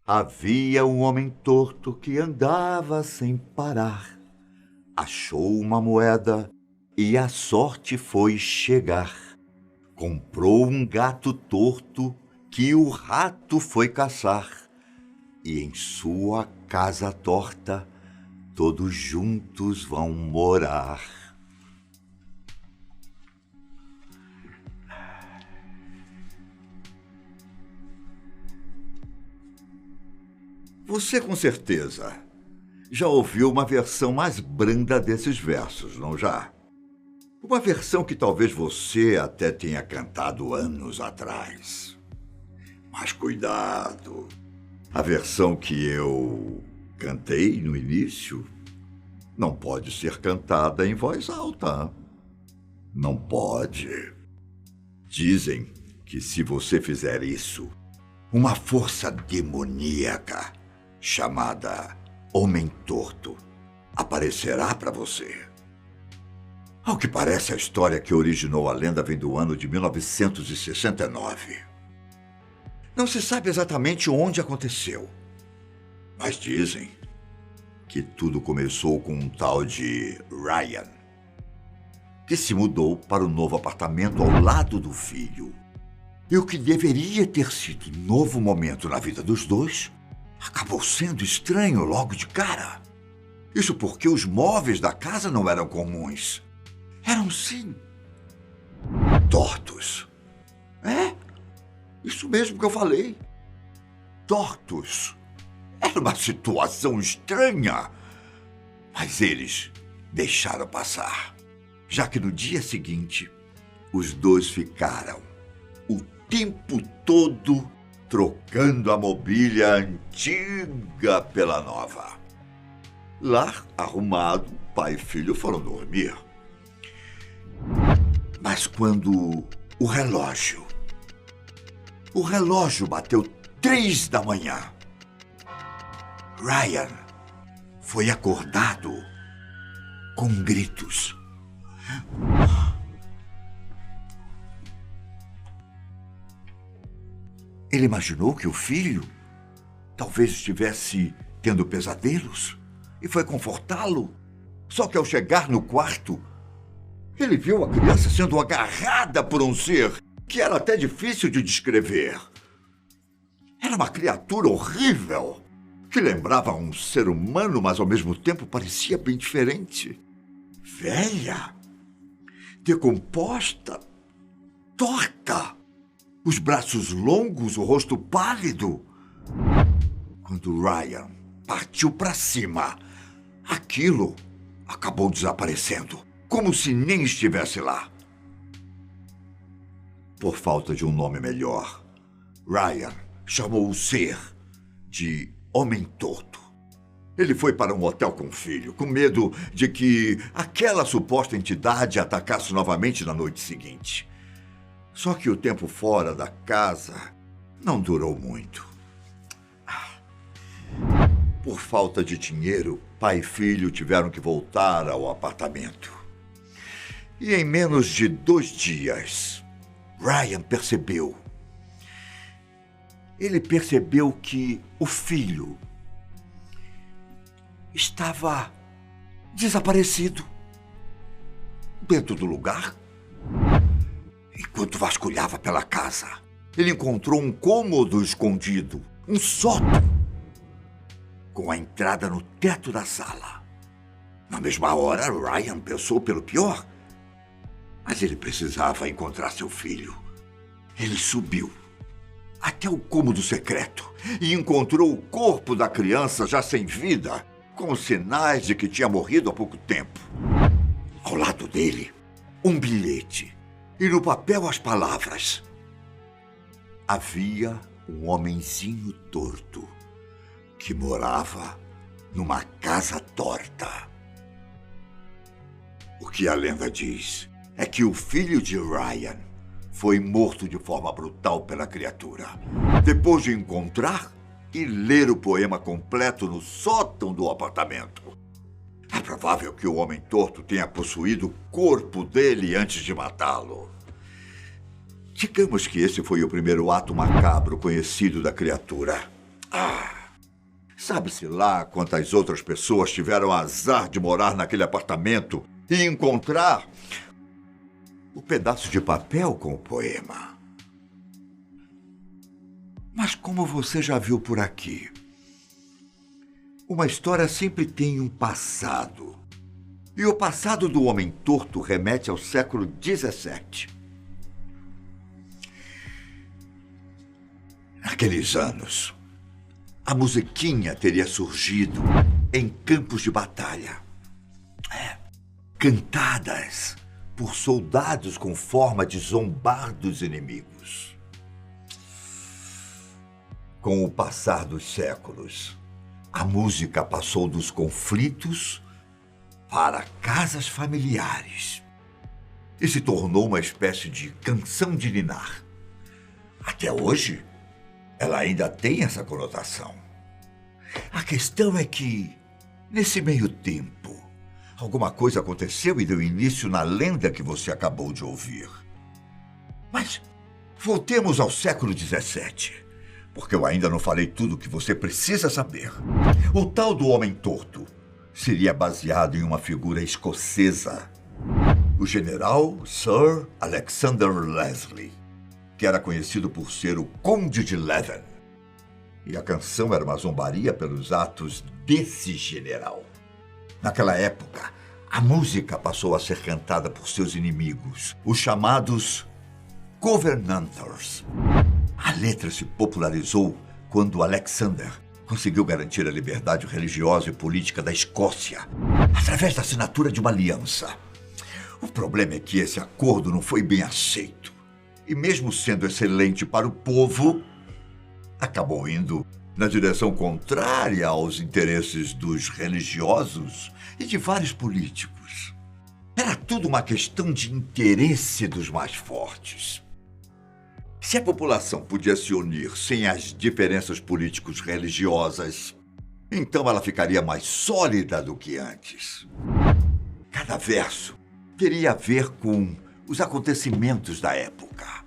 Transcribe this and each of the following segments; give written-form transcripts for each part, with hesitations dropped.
Havia um homem torto que andava sem parar. Achou uma moeda e a sorte foi chegar. Comprou um gato torto que o rato foi caçar. E em sua casa torta, todos juntos vão morar. Você com certeza já ouviu uma versão mais branda desses versos, não já? Uma versão que talvez você até tenha cantado anos atrás. Mas cuidado! A versão que eu cantei no início não pode ser cantada em voz alta. Não pode. Dizem que se você fizer isso, uma força demoníaca chamada Homem Torto aparecerá para você. Ao que parece, a história que originou a lenda vem do ano de 1969. Não se sabe exatamente onde aconteceu, mas dizem que tudo começou com um tal de Ryan, que se mudou para o novo apartamento ao lado do filho. E o que deveria ter sido um novo momento na vida dos dois acabou sendo estranho logo de cara. Isso porque os móveis da casa não eram comuns. Eram, sim, tortos. É, isso mesmo que eu falei. Tortos. Era uma situação estranha. Mas eles deixaram passar, já que no dia seguinte, os dois ficaram o tempo todo trocando a mobília antiga pela nova. Lá, arrumado, pai e filho foram dormir. Mas quando o relógio bateu 3 da manhã, Ryan foi acordado com gritos. Ele imaginou que o filho talvez estivesse tendo pesadelos e foi confortá-lo. Só que ao chegar no quarto, ele viu a criança sendo agarrada por um ser que era até difícil de descrever. Era uma criatura horrível, que lembrava um ser humano, mas ao mesmo tempo parecia bem diferente. Velha, decomposta, torta, os braços longos, o rosto pálido. Quando Ryan partiu para cima, aquilo acabou desaparecendo, como se nem estivesse lá. Por falta de um nome melhor, Ryan chamou o ser de Homem Torto. Ele foi para um hotel com o filho, com medo de que aquela suposta entidade atacasse novamente na noite seguinte. Só que o tempo fora da casa não durou muito. Por falta de dinheiro, pai e filho tiveram que voltar ao apartamento. E em menos de 2 dias, Ryan percebeu. Ele percebeu que o filho estava desaparecido dentro do lugar. Enquanto vasculhava pela casa, ele encontrou um cômodo escondido, um sótão, com a entrada no teto da sala. Na mesma hora, Ryan pensou pelo pior, mas ele precisava encontrar seu filho. Ele subiu até o cômodo secreto e encontrou o corpo da criança já sem vida, com sinais de que tinha morrido há pouco tempo. Ao lado dele, um bilhete. E no papel as palavras: havia um homenzinho torto que morava numa casa torta. O que a lenda diz é que o filho de Ryan foi morto de forma brutal pela criatura, depois de encontrar e ler o poema completo no sótão do apartamento. É provável que o Homem Torto tenha possuído o corpo dele antes de matá-lo. Digamos que esse foi o primeiro ato macabro conhecido da criatura. Sabe-se lá quantas outras pessoas tiveram azar de morar naquele apartamento e encontrar o pedaço de papel com o poema. Mas como você já viu por aqui, uma história sempre tem um passado. E o passado do homem torto remete ao século XVII. Naqueles anos, a musiquinha teria surgido em campos de batalha. Cantadas por soldados com forma de zombar dos inimigos. Com o passar dos séculos, a música passou dos conflitos para casas familiares e se tornou uma espécie de canção de ninar. Até hoje, ela ainda tem essa conotação. A questão é que, nesse meio tempo, alguma coisa aconteceu e deu início na lenda que você acabou de ouvir. Mas voltemos ao século XVII, porque eu ainda não falei tudo o que você precisa saber. O tal do Homem Torto seria baseado em uma figura escocesa, o general Sir Alexander Leslie, que era conhecido por ser o Conde de Leven. E a canção era uma zombaria pelos atos desse general. Naquela época, a música passou a ser cantada por seus inimigos, os chamados Covenanters. A letra se popularizou quando Alexander conseguiu garantir a liberdade religiosa e política da Escócia, através da assinatura de uma aliança. O problema é que esse acordo não foi bem aceito. E mesmo sendo excelente para o povo, acabou indo na direção contrária aos interesses dos religiosos e de vários políticos. Era tudo uma questão de interesse dos mais fortes. Se a população podia se unir sem as diferenças políticos-religiosas, então ela ficaria mais sólida do que antes. Cada verso teria a ver com os acontecimentos da época.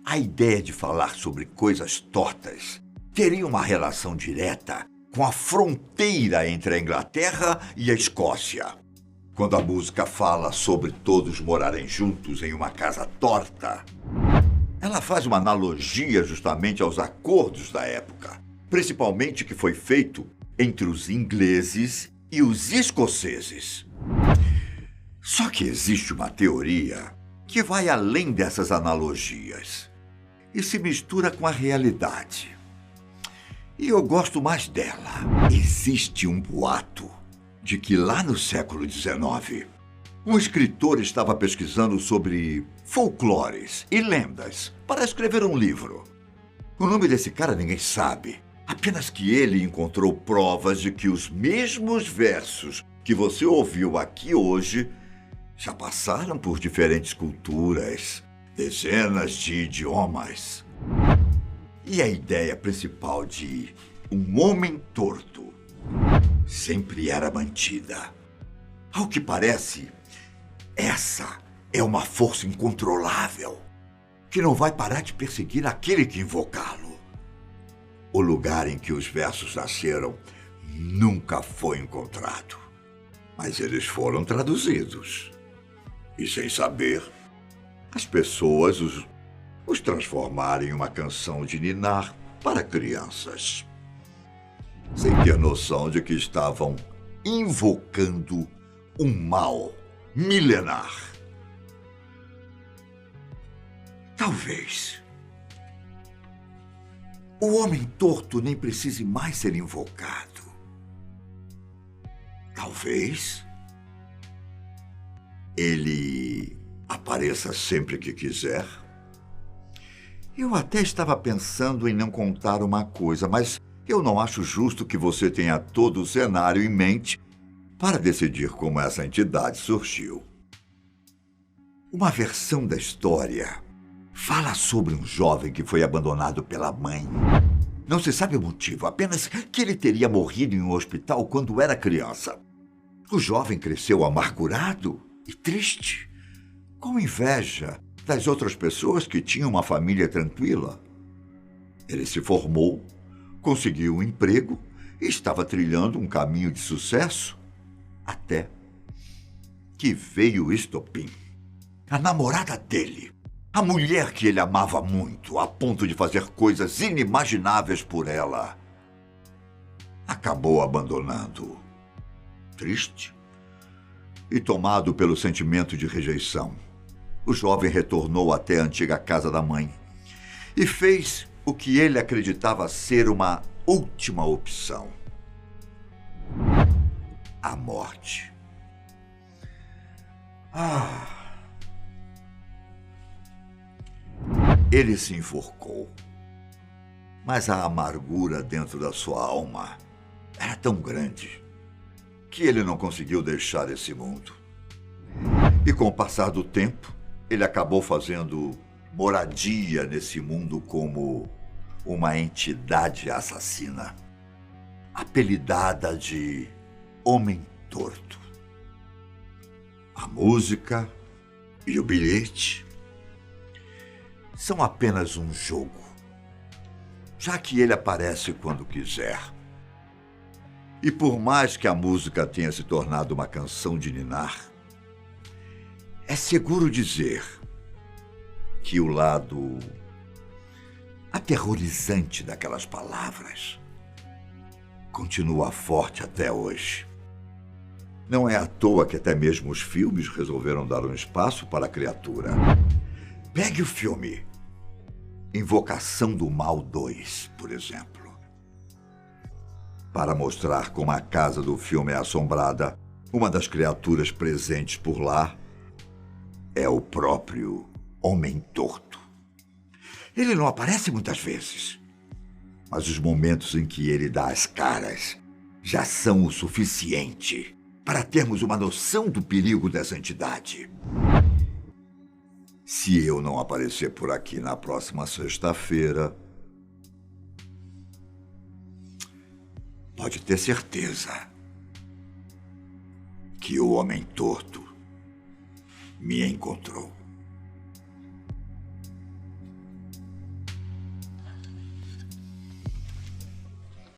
A ideia de falar sobre coisas tortas teria uma relação direta com a fronteira entre a Inglaterra e a Escócia. Quando a música fala sobre todos morarem juntos em uma casa torta, ela faz uma analogia justamente aos acordos da época, principalmente que foi feito entre os ingleses e os escoceses. Só que existe uma teoria que vai além dessas analogias e se mistura com a realidade. E eu gosto mais dela. Existe um boato de que lá no século XIX, um escritor estava pesquisando sobre folclores e lendas para escrever um livro. O nome desse cara ninguém sabe, apenas que ele encontrou provas de que os mesmos versos que você ouviu aqui hoje já passaram por diferentes culturas, dezenas de idiomas. E a ideia principal de um homem torto sempre era mantida. Ao que parece, essa é uma força incontrolável que não vai parar de perseguir aquele que invocá-lo. O lugar em que os versos nasceram nunca foi encontrado, mas eles foram traduzidos. E sem saber, as pessoas os transformaram em uma canção de ninar para crianças, sem ter noção de que estavam invocando um mal milenar. Talvez o homem torto nem precise mais ser invocado. Talvez ele apareça sempre que quiser. Eu até estava pensando em não contar uma coisa, mas eu não acho justo que você tenha todo o cenário em mente para decidir como essa entidade surgiu. Uma versão da história fala sobre um jovem que foi abandonado pela mãe. Não se sabe o motivo, apenas que ele teria morrido em um hospital quando era criança. O jovem cresceu amargurado e triste, com inveja das outras pessoas que tinham uma família tranquila. Ele se formou, conseguiu um emprego e estava trilhando um caminho de sucesso, até que veio o estopim. A namorada dele, a mulher que ele amava muito, a ponto de fazer coisas inimagináveis por ela, acabou abandonando-o. Triste e tomado pelo sentimento de rejeição, o jovem retornou até a antiga casa da mãe e fez o que ele acreditava ser uma última opção: a morte. Ele se enforcou, mas a amargura dentro da sua alma era tão grande que ele não conseguiu deixar esse mundo. E com o passar do tempo, ele acabou fazendo moradia nesse mundo como uma entidade assassina, apelidada de Homem Torto. A música e o bilhete são apenas um jogo, já que ele aparece quando quiser. E por mais que a música tenha se tornado uma canção de ninar, é seguro dizer que o lado aterrorizante daquelas palavras continua forte até hoje. Não é à toa que até mesmo os filmes resolveram dar um espaço para a criatura. Pegue o filme Invocação do Mal 2, por exemplo. Para mostrar como a casa do filme é assombrada, uma das criaturas presentes por lá é o próprio Homem Torto. Ele não aparece muitas vezes, mas os momentos em que ele dá as caras já são o suficiente para termos uma noção do perigo dessa entidade. Se eu não aparecer por aqui na próxima sexta-feira, pode ter certeza que o Homem Torto me encontrou.